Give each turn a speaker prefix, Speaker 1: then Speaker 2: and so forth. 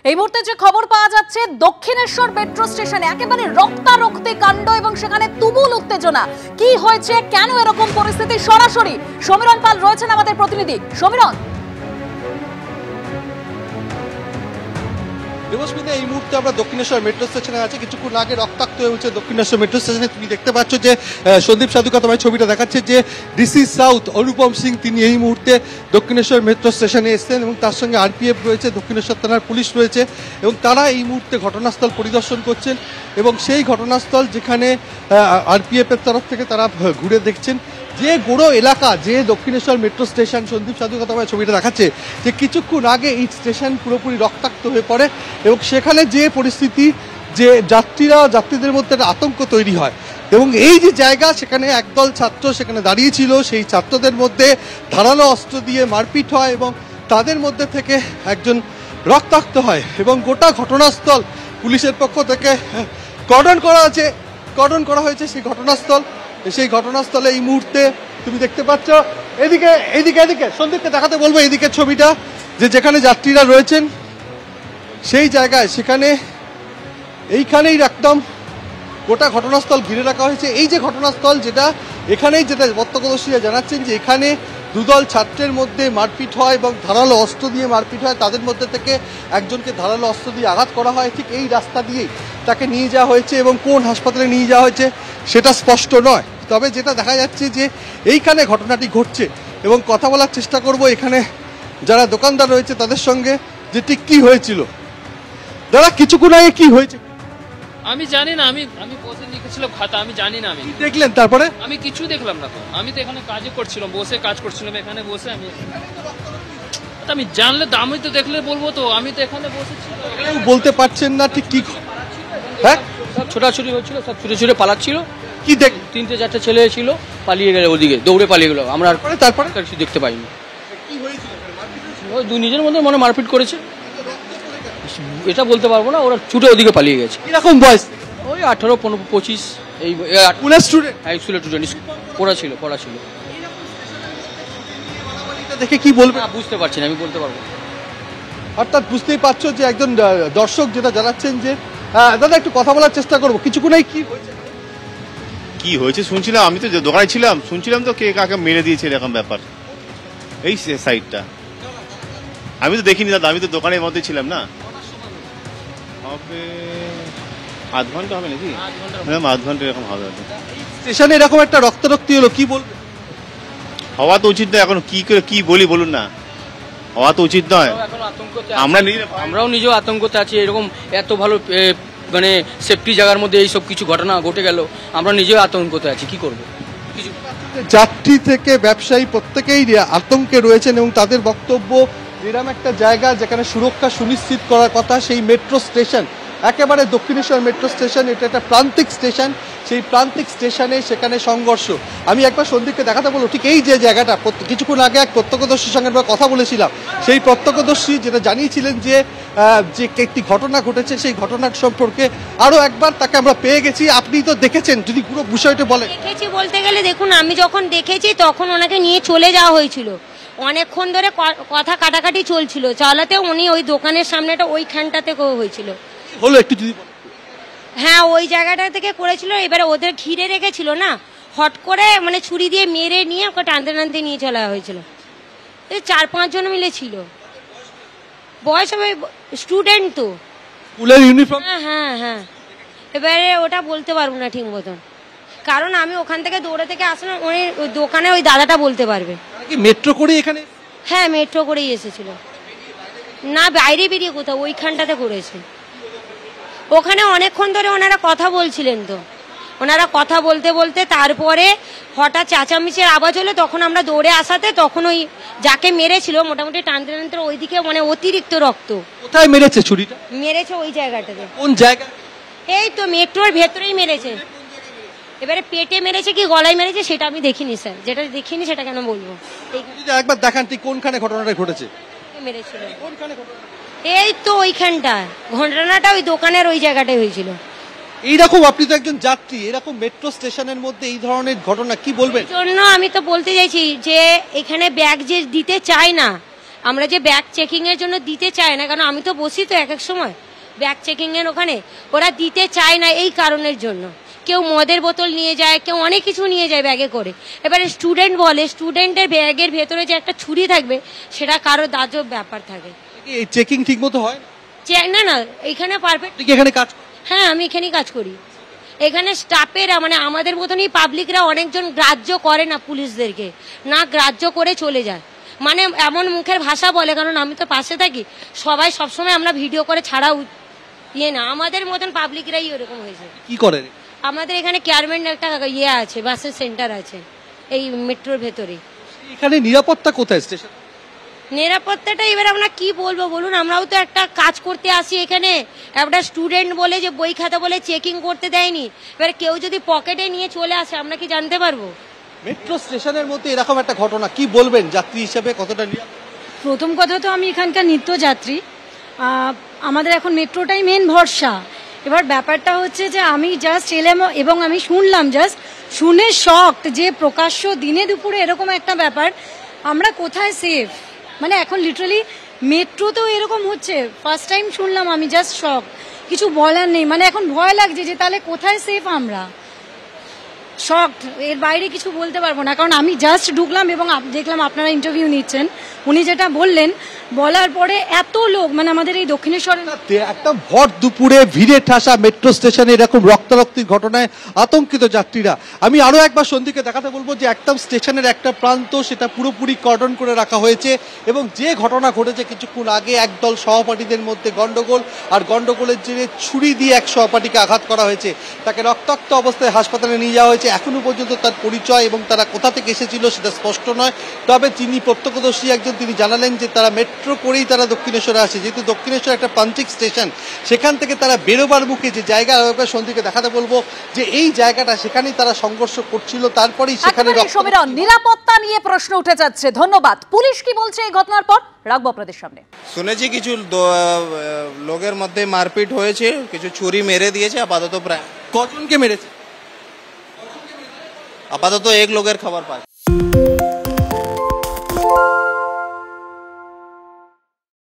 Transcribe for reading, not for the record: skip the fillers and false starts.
Speaker 1: এই মুহূর্তে যে খবর পাওয়া যাচ্ছে দক্ষিণেশ্বর মেট্রো স্টেশনে একেবারে রক্তারক্তি কাণ্ড এবং সেখানে তুমুল উত্তেজনা। কি হয়েছে, কেন এরকম পরিস্থিতি, সরাসরি সমীরণ পাল রয়েছেন আমাদের প্রতিনিধি। সমীরণ,
Speaker 2: দেবস্মিতা, এই মুহূর্তে আমরা দক্ষিণেশ্বর মেট্রো স্টেশনে আছি। কিছুক্ষণ আগে রক্তাক্ত হয়ে উঠছে দক্ষিণেশ্বর মেট্রো স্টেশনে। তুমি দেখতে পাচ্ছ যে সন্দীপ সাধুকা তোমার ছবিটা দেখাচ্ছে যে ডিসি সাউথ অনুপম সিং তিনি এই মুহূর্তে দক্ষিণেশ্বর মেট্রো স্টেশনে এসেছেন এবং তার সঙ্গে আরপিএফ রয়েছে, দক্ষিণেশ্বর থানার পুলিশ রয়েছে এবং তারা এই মুহূর্তে ঘটনাস্থল পরিদর্শন করছেন এবং সেই ঘটনাস্থল যেখানে আরপিএফের তরফ থেকে তারা ঘুরে দেখছেন যে গোড়ো এলাকা, যে দক্ষিণেশ্বর মেট্রো স্টেশন। সন্দীপ সাধুকা তোমার ছবিটা দেখাচ্ছে যে কিছুক্ষণ আগে এই স্টেশন পুরোপুরি রক্তাক্ত হয়ে পড়ে এবং সেখানে যে পরিস্থিতি, যে যাত্রীদের মধ্যে একটা আতঙ্ক তৈরি হয় এবং এই যে জায়গা, সেখানে একদল ছাত্র সেখানে দাঁড়িয়েছিল, সেই ছাত্রদের মধ্যে ধারালো অস্ত্র দিয়ে মারপিট হয় এবং তাদের মধ্যে থেকে একজন রক্তাক্ত হয় এবং গোটা ঘটনাস্থল পুলিশের পক্ষ থেকে কর্ডন করা হয়েছে। সেই ঘটনাস্থলে এই মুহূর্তে তুমি দেখতে পাচ্ছ, এদিকে সন্দীপকে দেখাতে বলবো এদিকে ছবিটা, যেখানে যাত্রীরা রয়েছেন সেই জায়গায়, এইখানেই একদম গোটা ঘটনাস্থল ঘিরে রাখা হয়েছে। এই যে ঘটনাস্থল, যেটা প্রত্যক্ষদর্শীরা জানাচ্ছেন যে এখানে দুদল ছাত্রের মধ্যে মারপিট হয় এবং ধারালো অস্ত্র দিয়ে মারপিট হয়। তাদের মধ্যে থেকে একজনকে ধারালো অস্ত্র দিয়ে আঘাত করা হয়। ঠিক এই রাস্তা দিয়েই তাকে নিয়ে যাওয়া হয়েছে এবং কোন হাসপাতালে নিয়ে যাওয়া হয়েছে সেটা স্পষ্ট নয়। তবে যেটা দেখা যাচ্ছে যে এইখানে ঘটনাটি ঘটছে এবং কথা বলার চেষ্টা করব এখানে যারা দোকানদার রয়েছে তাদের সঙ্গে, যে ঠিক কি হয়েছিল। দাদা, কিছুক্ষণ আগে কি হয়েছে?
Speaker 3: আমি জানি না, আমি বসে লিখেছিলাম খাতা, আমি জানি না। আমি
Speaker 2: দেখলেন? তারপরে
Speaker 3: আমি কিছু দেখলাম না তো, আমি তো এখানে কাজ করছিলাম এখানে বসে। আমি জানলে তো, আমি তো দেখলে বলবো তো, আমি তো এখানে বসেছি।
Speaker 2: বলতে পারছেন না ঠিক কি? হ্যাঁ,
Speaker 4: সব ছোটাছুটি হচ্ছিল, সব ছুটে পালাচ্ছিল।
Speaker 2: কি দেখ,
Speaker 4: 3-4 ছেলে ছিল, পালিয়ে গেল, ওদিকে দৌড়ে পালিয়ে গেল। আমরা তারপরে কিছু দেখতে পাইনি। ওই নিজের মধ্যে মনে মারপিট করেছে, এটা বলতে পারবো না। ওরা ছুটে ওদিকে পালিয়ে গেছে।
Speaker 2: কিরকম বয়স?
Speaker 4: ওই 18-25। এই স্টুডেন্ট পড়া ছিল।
Speaker 2: দেখে কি বলবে?
Speaker 4: বুঝতে পারছি না, আমি বলতে পারবো।
Speaker 2: অর্থাৎ বুঝতেই পারছো যে একজন দর্শক যেটা জানাচ্ছেন যে দাদা একটু কথা বলার চেষ্টা করবো। কিছুক্ষণ
Speaker 5: কি হয়েছে শুনছিলাম, আমি তো দোকানে ছিলাম, শুনছিলাম তো কে কাকে মেরে দিয়েছে এরকম ব্যাপার। এই সাইডটা আমি তো দেখিনি দাদা, আমি তো দোকানের মধ্যে ছিলাম না। হবে আধ ঘন্টা হবে নাকি? আধ ঘন্টা এরকম হবে।
Speaker 2: স্টেশনে এরকম একটা রক্তারক্তি হলো, কি বলবে?
Speaker 5: হওয়া তো উচিত নয়। এখন কি বলি বলুন না, হওয়া তো উচিত নয়।
Speaker 4: আমরাও নিজেও আতঙ্কতে আছি। এরকম এত ভালো মানে সেফটি জায়গার মধ্যে এইসব কিছু ঘটনা ঘটে গেল, আমরা নিজেও আতঙ্কতে আছি। কি করবো?
Speaker 2: যাত্রী থেকে ব্যবসায়ী প্রত্যেকেই আতঙ্কে রয়েছেন এবং তাদের বক্তব্য, এরকম একটা জায়গা যেখানে সুরক্ষা সুনিশ্চিত করার কথা, সেই মেট্রো স্টেশন, একেবারে দক্ষিণেশ্বর মেট্রো স্টেশন, এটা একটা প্রান্তিক স্টেশন। সেই প্রান্তিক স্টেশনে সেখানে সংঘর্ষ। আমি একবার সন্দীপকে দেখাতে বলবো ঠিক এই যে জায়গাটা। কিছুক্ষণ আগে এক প্রত্যক্ষদর্শীর সঙ্গে আমরা কথা বলেছিলাম। সেই প্রত্যক্ষদর্শী যেটা জানিয়েছিলেন যে একটি ঘটনা ঘটেছে, সেই ঘটনার সম্পর্কে আরো একবার তাকে আমরা পেয়ে গেছি। আপনি তো দেখেছেন, যদি পুরো বিষয়টা বলেন।
Speaker 6: দেখেছি বলতে গেলে, দেখুন, আমি যখন দেখেছি তখন ওনাকে নিয়ে চলে যাওয়া হয়েছিল। অনেকক্ষণ ধরে কথা কাটাকাটি চলছিল, চালাতে উনি ওই দোকানের সামনেটা ওইখানটাতে হয়েছিল।
Speaker 2: হলো একটু যদি?
Speaker 6: হ্যাঁ, ওই জায়গাটা থেকে করেছিল। এবারে ওদের ঘিরে রেখেছিল না, হট করে মানে ছুরি দিয়ে মেরে নিয়ে ওকে টানতে নিয়ে চলা হয়েছিল। 4-5 জন মিলে ছিল। বয়স হবে, স্টুডেন্ট তো,
Speaker 2: স্কুলের ইউনিফর্ম।
Speaker 6: হ্যাঁ। এবারে ওটা বলতে পারবো না ঠিক মতন, কারণ আমি ওখান থেকে দৌড়ে থেকে আসলাম। ওই দোকানে ওই দাদাটা বলতে পারবে।
Speaker 2: মেট্রো করে এখানে?
Speaker 6: হ্যাঁ, মেট্রো করেই এসেছিল। না, বাইরে বেরিয়ে কোথাও ওইখানটাতে করেছে। ওখানে অনেকক্ষণ ধরে ওনারা কথা বলছিলেন, তো ওনারা কথা বলতে তারপরে হঠাৎ চেঁচামেচির আওয়াজ হলো। তখন আমরা দৌড়ে আসাতে তখন ওই যাকে মেরেছিল মোটামুটি টানতে ওইদিকে মানে অতিরিক্ত রক্ত।
Speaker 2: কোথায় মেরেছে ছুরিটা?
Speaker 6: মেরেছে ওই জায়গাটাতে।
Speaker 2: কোন জায়গা?
Speaker 6: এই তো মেট্রোর ভেতরেই মেরেছে। এবারে পেটে মেরেছে কি গলায় মেরেছে সেটা আমি দেখিনি স্যার, যেটা দেখিনি সেটা কেন বলবো।
Speaker 2: একবার দেখান ঠিক কোনখানে ঘটনাটা ঘটেছে।
Speaker 6: মেরেছিল এই তো ওইখানটা, ঘটনাটা ওই দোকানের ওই জায়গাটায় হয়েছিল।
Speaker 2: এইরকম, আপনি তো একজন যাত্রী, এরকম মেট্রো স্টেশনের মধ্যে এই ধরনের ঘটনা কি বলবেন?
Speaker 6: জন্য আমি তো বলতে চাইছি যে এখানে ব্যাগ যে দিতে চায় না, আমরা যে ব্যাগ চেকিং এর জন্য দিতে চাই না, কারণ আমি তো বসি তো এক এক সময় ব্যাগ চেকিং এর ওখানে, ওরা দিতে চায় না এই কারণের জন্য। কেউ মদের বোতল নিয়ে যায়, কেউ অনেক কিছু নিয়ে যায় ব্যাগে করে। এবারে স্টুডেন্ট বলে স্টুডেন্টের ব্যাগের ভেতরে যে একটা ছুরি থাকবে সেটা কারো দাজব ব্যাপার থাকে।
Speaker 2: এই চেকিং ঠিক মতো হয়
Speaker 6: না না, এখানে পারফেক্ট।
Speaker 2: এখানে কাজ?
Speaker 6: হ্যাঁ, আমি এখানেই কাজ করি। এখানে স্টাফেরা মানে আমাদের মতনই পাবলিকরা অনেকজন গ্রাহ্য করে না পুলিশদেরকে, না গ্রাহ্য করে চলে যায়, মানে এমন মুখের ভাষা বলে। কারণ আমি তো পাশে থাকি, সবাই সবসময় আমরা ভিডিও করে ছাড়া না, আমাদের মতন পাবলিকরাই ওরকম হয়েছে।
Speaker 2: কি করে?
Speaker 6: আমাদের এখানে কেয়ারম্যান একটা আছে, বাসের সেন্টার আছে এই মেট্রোর ভেতরে।
Speaker 2: এখানে নিরাপত্তা কোথায় স্টেশন?
Speaker 6: নিরাপত্তাটা এবার আমরা কি বলবো বলুন, আমরাও তো একটা কাজ করতে আসি এখানে। একটা স্টুডেন্ট বলে যে বই খাতা বলে চেকিং করতে দেয়নি, এবার কেউ যদি পকেটে নিয়ে চলে আসে আমরা কি জানতে পারবো?
Speaker 2: মেট্রো স্টেশনের মধ্যে এরকম একটা ঘটনা, কি বলবেন যাত্রী হিসেবে কতটা?
Speaker 7: প্রথম কথা তো আমি এখানকার নিত্যযাত্রী, আমাদের এখন মেট্রোটাই মেন ভরসা। এবার ব্যাপারটা হচ্ছে যে আমি জাস্ট এলাম এবং আমি শুনলাম, জাস্ট শুনে শকড যে প্রকাশ্য দিনে দুপুরে এরকম একটা ব্যাপার। আমরা কোথায় সেফ? মানে এখন লিটারালি মেট্রো তো এরকম হচ্ছে, ফার্স্ট টাইম শুনলাম আমি, জাস্ট শক, কিছু বলার নেই। মানে এখন ভয় লাগছে যে তাহলে কোথায় সেফ আমরা, শকড, এর বাইরে কিছু বলতে পারবো না। কারণ আমি জাস্ট ঢুকলাম এবং দেখলাম আপনারা ইন্টারভিউ নিচ্ছেন, উনি যেটা বললেন বলার পরে এত লোক, মানে আমাদের এই দক্ষিণেশ্বরে
Speaker 2: একদম ভর দুপুরে ভিড়ে ঠাসা মেট্রো স্টেশনে এরকম রক্তারক্তির ঘটনায় আতঙ্কিত যাত্রীরা। আমি আরো একবার সন্দীপকে দেখাতে বলবো যে একদম স্টেশনের একটা প্রান্ত সেটা পুরোপুরি কর্ডন করে রাখা হয়েছে এবং যে ঘটনা ঘটেছে কিছুক্ষণ আগে, একদল সহপাঠীদের মধ্যে গন্ডগোল, আর গন্ডগোলের জেরে ছুরি দিয়ে এক সহপাঠীকে আঘাত করা হয়েছে, তাকে রক্তাক্ত অবস্থায় হাসপাতালে নিয়ে যাওয়া হয়েছে। এখনো পর্যন্ত তার পরিচয় এবং তারা কোথা থেকে এসেছিল সেটা স্পষ্ট নয়। তবে তিনি প্রত্যক্ষদর্শী একজন, তিনি জানালেন যে তারা মেট্রো করেই তারা দক্ষিণেশ্বরে আসে, যেহেতু দক্ষিণেশ্বর একটা প্রান্তিক স্টেশন, সেখান থেকে তারা বেরোবার মুখে যে জায়গা, সন্দীপকে দেখাতে বলবো যে এই জায়গাটা, সেখানেই তারা সংঘর্ষ করছিল, তারপরেই সেখানে
Speaker 1: সমীরণ, নিরাপত্তা নিয়ে প্রশ্ন উঠে যাচ্ছে। ধন্যবাদ। পুলিশ কি বলছে এই ঘটনার পর রাখবো আপনাদের সামনে।
Speaker 8: শুনেছি কিছু লোকের মধ্যে মারপিট হয়েছে, কিছু ছুরি মেরে দিয়েছে। আপাতত প্রায়
Speaker 2: কজনকে মেরেছে?
Speaker 8: আপাতত এক লোকের খবর পাই।